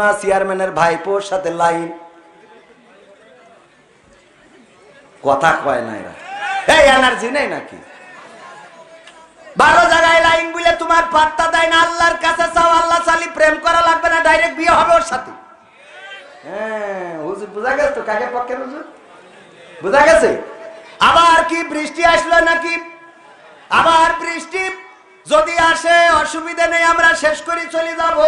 না চেয়ারম্যানের ভাইপোর সাথে লাইন, কথা কয় না এরা, এই এনার্জি নেই নাকি? 12 জায়গায় লাইন বলে তোমার পাত্তা দেয় না। আল্লাহর কাছে চাও, আল্লাহ চালি প্রেম করা লাগবে না, ডাইরেক্ট বিয়ে হবে ওর সাথে। হ্যাঁ হুজুর বুঝা গেছে তো কাকে পক্ষের হুজুর, বুঝা গেছে। আবার কি বৃষ্টি আসলো নাকি? আবার বৃষ্টি যদি আসে অসুবিধা নেই, আমরা শেষ করে চলে যাব,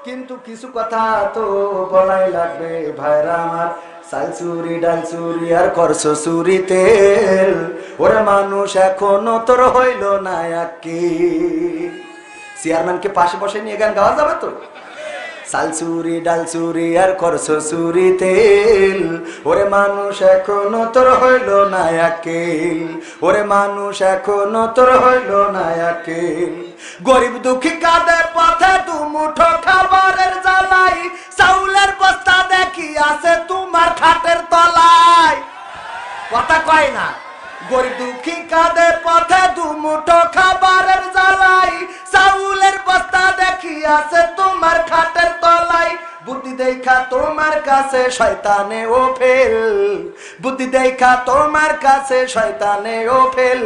কিন্তু কিছু কথা তো বলাই লাগবে ভাইরা আমার। চাল চুরি ডাল চুরি আর করছো চুরি তেল, ওরে মানুষ এখনো তোর হইল না কি। চেয়ারম্যানকে পাশে বসে নিয়ে গান গাওয়া যাবে তো? চাল চুরি ডাল চুরি আর করছো চুরি তেল, ওরে মানুষ এখনো তোর হইল না একেল, ওরে মানুষ এখনো তোর হইল না একেল। গরিব দুঃখী কাঁদে পথে দু মুঠো খাবারের জ্বালাই, চাউলের বস্তা দেখি আছে তোমার খাটের তলায়, কথা কয় না। গরিব দুঃখী কাঁদে পথে দু মুঠো খাবারের জ্বালাই, চাউলের বস্তা দেখি আছে তোমার খাটের তলায়। বুদ্ধি দেখা তোমার কাছে শয়তানে ও ফেল, বুদ্ধি দেখা তোমার কাছে শয়তানে ও ফেল,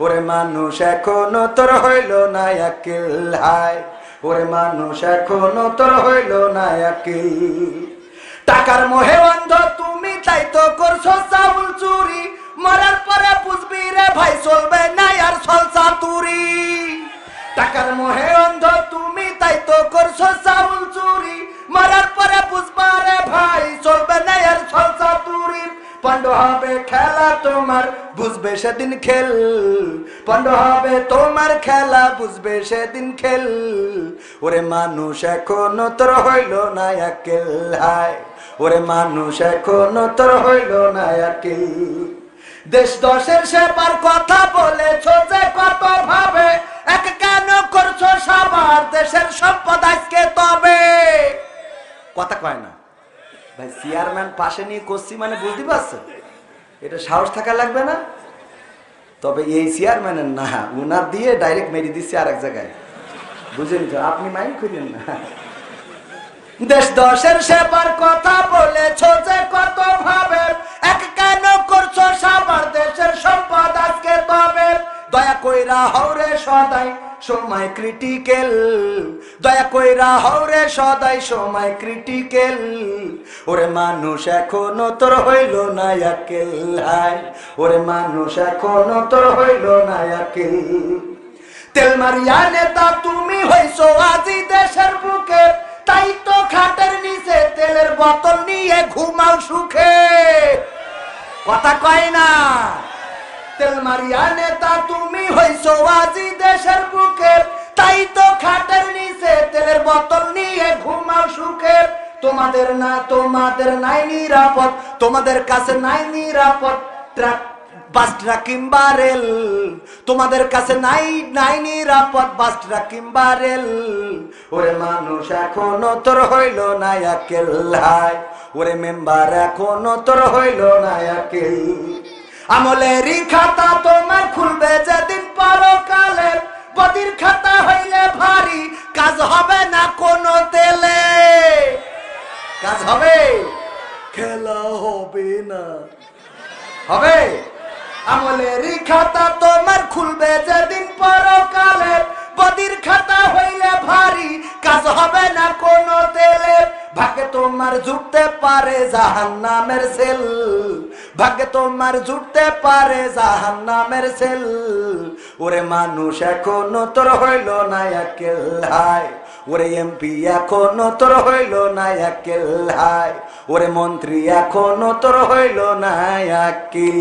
ওরে মানুষ এখনো তোর হইল না আকিল। হায় ওরে মানুষ এখনো তোর হইল না আকিল। টাকার মোহে অন্ধ তুমি, তাই তো করছো চাউল চুরি, মরার পরে বুঝবি রে ভাই চলবে না আর সলসা তুরি। টাকার মোহে অন্ধ তুমি, তাই তো করছো চাউল চুরি, মরার পরে বুঝবা রে ভাই চলবে না আর সলসা তুরি। পণ্ড হবে খেলা তোমার, বুঝবে সেদিন খেল, পণ্ড হবে তোমার খেলা, বুঝবে সেদিন খেল, ওরে মানুষ এখনো তোর হইল না আকিল। হায় ওরে মানুষ এখনো তোর হইল না আকিল। দেশ দশের সেবার কথা বলেছো যে কত ভাবে, এক কেন করছো সবার দেশের সম্পদ আজকে তবে, কথা কয় না ভাই। চেয়ারম্যান পাশে নিয়ে করছি মানে বুঝতে পারছো, এটা সাহস থাকা লাগবে না? তবে এই চেয়ারম্যানের না, উনার দিয়ে ডাইরেক্ট মেরে দিচ্ছে আর এক জায়গায়, বুঝেন তো? আপনি মাইন্ড করেন না। দেশ দশের সেবার কথা বলেছো যে কত ভাবে, এক কেন করছো সবার দেশের সম্পদ আজকে তবে। দয়া কইরা হওরে সদাই সময় ক্রিটিক্যাল, দয়া কইরা হওরে সদাই সময় ক্রিটিক্যাল, ওরে মানুষ এখনো তোর হইল না আকিল। হায় ওরে মানুষ এখনো তোর হইল না আকিল। তেল মারিয়া নেতা তুমি হইছো আজি দেশের বুকে, তাই তো খাটের নিচে তেলের বোতল নিয়ে ঘুমাও সুখে, কথা কয় না। তেল মারিয়া নেতা তুমি হইছো আজি দেশের বুকে, তাই তো খাটের নিচে তেলের বোতল নিয়ে ঘুমাও সুখে। তোমাদের না, তোমাদের নাই নিরাপদ, তোমাদের কাছে নাই নিরাপদ ট্রাক বাস ট্রাক কিংবা রেল, তোমাদের কাছে নাই নাই নিরাপদ বাস ট্রাক কিংবা রেল, ওরে মানুষ এখনো তোর হইল না আকিল। হায় ওরে মেম্বার এখনো তোর হইল না আকিল। আমলেরই খাতা তোমার খুলবে যেদিন পরকালে, বদির খাতা হইলে ভারী, কাজ হবে না কোনো তেলে, কাজ হবে খেলা হবে না, হবে। আমলেরই খাতা তোমার খুলবে যেদিন পরকালে, বদির খাতা হইলে ভারী, কাজ হবে না কোনো তেলে। ভাগ্যে তোমার জুটতে পারে জাহান্নামের সেল, ভাগ্যে তোমার জুটতে পারে জাহান্নামের সেল, ওরে মানুষ এখনো তোর হইল না আকিল। হায় ওরে এমপি এখনো তোর হইল না আকিল। হায় ওরে মন্ত্রী এখনো তোর হইল না আকিল।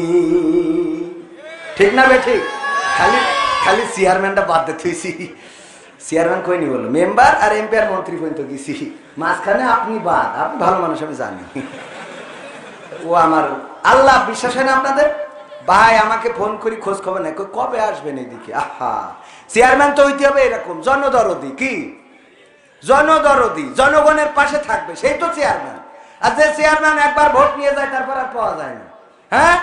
ঠিক না বে ঠিক? খালি খালি চেয়ারম্যানটা বাদ দিয়ে থুইছি। চেয়ারম্যান কইনি বললো, মেম্বার আর এমপি আর মন্ত্রী পর্যন্ত গেছি, মাঝখানে আপনি বাদ। আপনি ভালো মানুষ আমি জানি। ও আমার আল্লাহ, বিশ্বাস হয় না আপনাদের? ভাই আমাকে ফোন করি খোঁজ খবর নাই, কবে আসবেন এইদিকে? আহা, চেয়ারম্যান তো হইতে হবে এরকম জনদরদি। কি জনদরদি? জনগণের পাশে থাকবে, সেই তো চেয়ারম্যান। আর যে চেয়ারম্যান একবার ভোট নিয়ে যায় তারপর আর পাওয়া যায় না। হ্যাঁ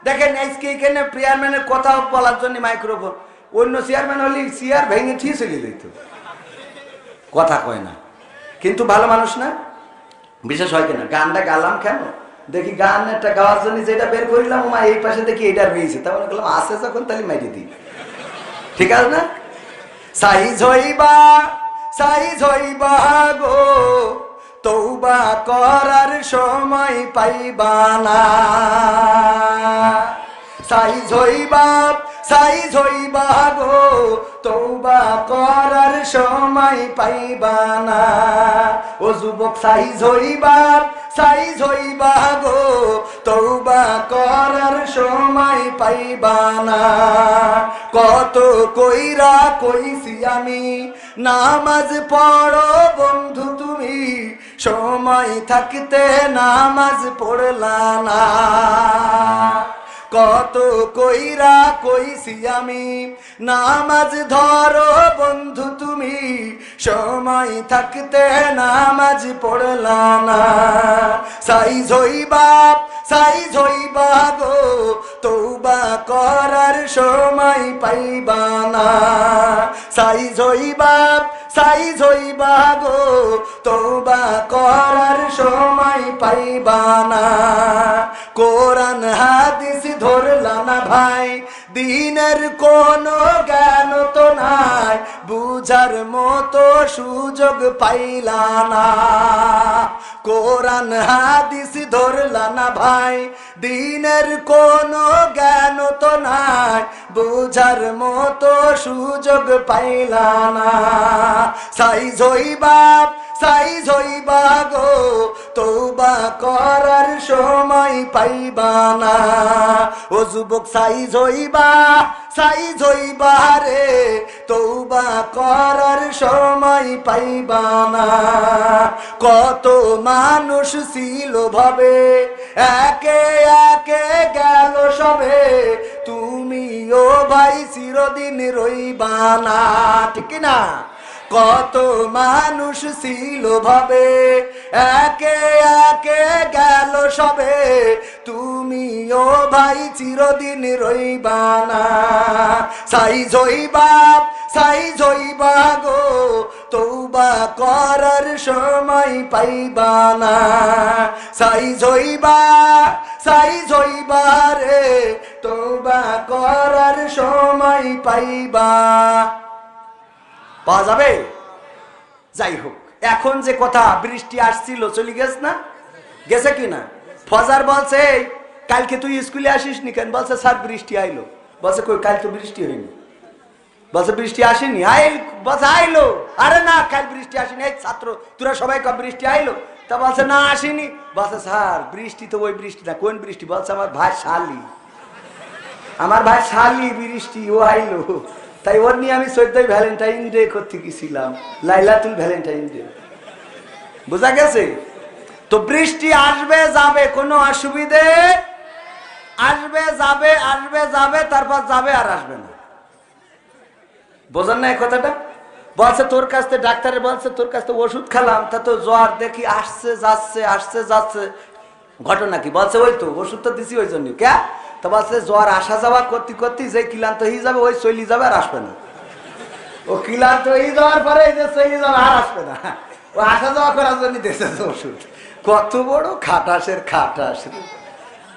দেখেন আজকে এখানে চেয়ারম্যানের কথা বলার জন্য মাইক্রোফোন, অন্য চেয়ারম্যান হলে চেয়ার ভেঙে ঠিক চলে যেত, কথা কয় না। কিন্তু ভালো মানুষ না, বিশেষ হয় কিনা। গানটা গালাম কেন, দেখি গান একটা গাওয়ার জন্য যেটা বের করিলাম মা এই পাশে দেখি এটা রয়েছে, তখন বললাম আছে যখন তাহলে মাইরে দিই, ঠিক আছে না? সাইজ হইবা গো তওবা করার সময় পাইবা না, সাইজ হইবা গো তওবা করার সময় পাইবা না। ও যুবক সাইজ হইবা গো তওবা করার সময় পাইবা না। কত কইরা কইছি আমি নামাজ পড়ো বন্ধু তুমি, সময় থাকতে নামাজ পড়লা না। কত কইরা কইছি আমি নামাজ ধরো বন্ধু তুমি, সময় থাকতে নামাজ পড়লা না। সাইজ হইবা গো তওবা করার সময় পাইবা না। সাইজ হইবা গো তওবা করার সময় পাইবা না। কোরআন হাদিস ধরলা না ভাই, দিনের কোনো জ্ঞান তো নাই, বুঝার মতো সুযোগ পাইলা না। কোরআন হাদিস ধরলা না ভাই, দিনের কোনো জ্ঞান তো নাই, বুঝার মতো সুযোগ পাইলা না। সাইজ হইবা গো তওবা করার সময় পাইবা না। ও যুবক সাইজ হইবা রে তওবা করার সময় পাইবা না। কত মানুষ ছিল ভাবে একে একে গেল সবে, তুমিও ভাই চিরদিন রইবা না, ঠিক না? কত মানুষ ছিল ভাবে একে একে গেল সবে, তুমিও ভাই চিরদিন রইবা না। সাইজ হইবা গো তওবা করার সময় পাইবা না। সাইজ হইবা রে তওবা করার সময় পাইবা পাওয়া যাবে। যাই হোক, এখন যে কথা বৃষ্টি আসছিল চলে গেছে না, গেছে কিনা? ফজার বলছে কালকে তুই স্কুলে আসিস নি কেন? বলছে স্যার বৃষ্টি আইলো। বলছে কই কাল তো বৃষ্টি হয়নি। বলছে বৃষ্টি আসেনি, বলছে আইলো। আরে না কাল বৃষ্টি আসেনি। এই ছাত্র তোরা সবাই কব বৃষ্টি আইলো, তা বলছে না আসেনি। বলছে স্যার বৃষ্টি তো ওই বৃষ্টি না। কোন বৃষ্টি? বলছে আমার ভাই শালি বৃষ্টি, ও আইলো। তাই ওর নিয়ে আমি 14 ভ্যালেন্টাইন ডে করতে গেছিলাম, লাইলাতুল ভ্যালেন্টাইন ডে, বোঝা গেছে? তো বৃষ্টি আসবে যাবে, কোনো অসুবিধে, আসবে যাবে তারপর যাবে আর আসবে না। বোঝেন না এই কথাটা? বলছে তোর কাছ থেকে ডাক্তারে বলছে তোর কাছ থেকে ওষুধ খেলাম, তা তো জ্বর দেখি আসছে যাচ্ছে, ঘটনা কি? বলছে ওই তো ওষুধ তো দিছি ওই জন্য। কে? তো বলছে জ্বর আসা যাওয়া করতে যে ক্লান্ত হয়ে যাবে ওই চলি যাবে আর আসবে না। ও ক্লান্ত হয়ে যাওয়ার পরে এই যে চলি যাবে আর আসবে না, ও আসা যাওয়া করার জন্য দিয়েছে ওষুধ। কত বড় খাটাস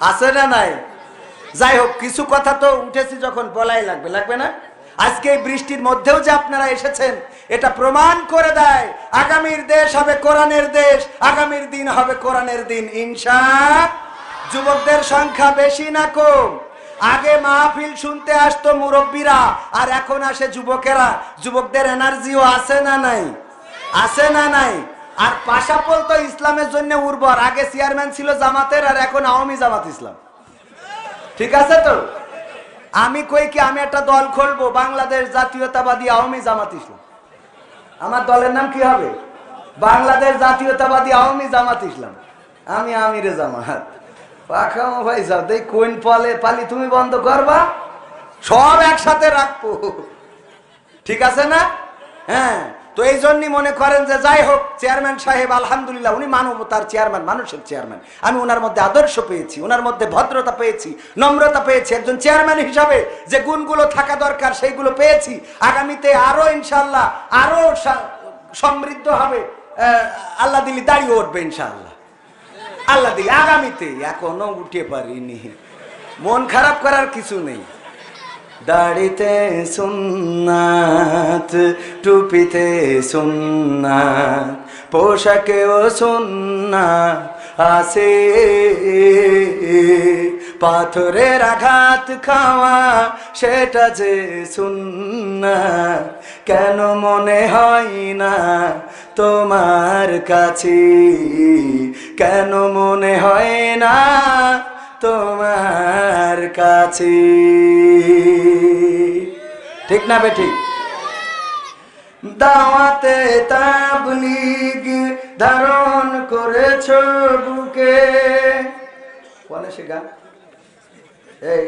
আছে না নাই? যাই হোক, কিছু কথা তো উঠেছি যখন বলাই লাগবে না? আজকে এই বৃষ্টির মধ্যেও যে আপনারা এসেছেন, এটা প্রমাণ করে দেয় আগামীর দেশ হবে কোরআনের দেশ, আগামীর দিন হবে কোরআনের দিন ইনশাআল্লাহ। যুবকদের সংখ্যা বেশি না কম? আগে মাহফিল শুনতে আসতো মুরব্বীরা, আর এখন আসে যুবকেরা। যুবকদের এনার্জিও আছে না নাই? আছে না নাই? আর পাশাপল তো ইসলামের জন্য উর্বর। আগে চেয়ারম্যান ছিল জামাতের, আর এখন আওয়ামী জামাত ইসলাম, ঠিক আছে তো? আমি কই কি আমি একটা দল খুলবো, বাংলাদেশ জাতীয়তাবাদী আওয়ামী জামাত ইসলাম। আমার দলের নাম কি হবে? বাংলাদেশ জাতীয়তাবাদী আওয়ামী জামাত ইসলাম। আমি আমিরে জামাত। পাখামো ভাই যাও দেখ কোন পালি তুমি বন্ধ করবা, সব একসাথে রাখবো, ঠিক আছে না? হ্যাঁ, তো এই জন্যই মনে করেন যে যাই হোক, চেয়ারম্যান সাহেব আলহামদুলিল্লাহ উনি মানবতার চেয়ারম্যান, মানুষের চেয়ারম্যান। আমি ওনার মধ্যে আদর্শ পেয়েছি, ওনার মধ্যে ভদ্রতা পেয়েছি, নম্রতা পেয়েছি। একজন চেয়ারম্যান হিসাবে যে গুণগুলো থাকা দরকার সেইগুলো পেয়েছি। আগামীতে আরো ইনশাল্লাহ আরো সমৃদ্ধ হবে আল্লাহ দিলি দাড়ি উঠবে ইনশাআল্লাহ, আল্লাহ দিলি আগামীতে, এখনো উঠে পারিনি। মন খারাপ করার কিছু নেই। দাড়িতে সুন্নাত, টুপিতে সুন্নাত, পোশাকেও সুন্নাত আছে, পাথরের আঘাত খাওয়া সেটা যে সুন্নাত, কেন মনে হয় না তোমার কাছে, কেন মনে হয় না তোমার কাছে? ঠিক না বেঠিক? দাওয়াতে তাবলীগ ধারণ করেছো বুকে, বলে সে গান, এই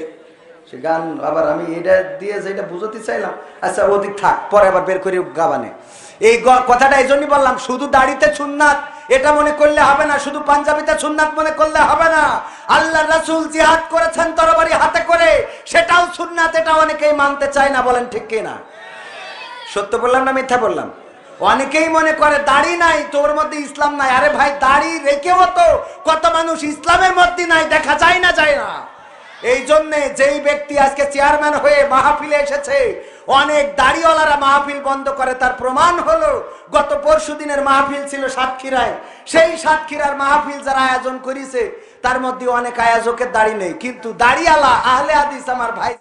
সে গান আবার আমি এটা দিয়ে যেটা বুঝতে চাইলাম, আচ্ছা ওদিক থাক, পরে আবার বের করে গাবানে। এই কথাটা এই জন্যই বললাম, শুধু দাড়িতে সুন্নাত এটা মনে করলে হবে না, শুধু পাঞ্জাবিতে সুন্নাত মনে করলে হবে না। আল্লাহ রাসূল জিহাদ করেছেন তরবারি হাতে করে, সেটাও সুন্নাত, এটা অনেকেই মানতে চায় না। বলেন ঠিক কিনা? সত্য বললাম না মিথ্যা বললাম? অনেকেই মনে করে দাড়ি নাই তোর মধ্যে ইসলাম নাই। আরে ভাই, দাড়ি রেখেও তো কত মানুষ ইসলামের মধ্যে নাই, দেখা যায় না, যায় না। এই জন্য যেই ব্যক্তি আজকে চেয়ারম্যান হয়ে মাহফিলে এসেছে, অনেক দাড়িওয়ালারা মাহফিল বন্ধ করে, তার প্রমাণ হলো গত পরশু দিনের মাহফিল ছিল সাতক্ষীরায়। সেই সাতক্ষীরার মাহফিল যারা আয়োজন করেছে তার মধ্যে অনেক আয়োজকের দাড়ি নেই, কিন্তু দাড়িওয়ালা আহলে হাদিস আমার ভাই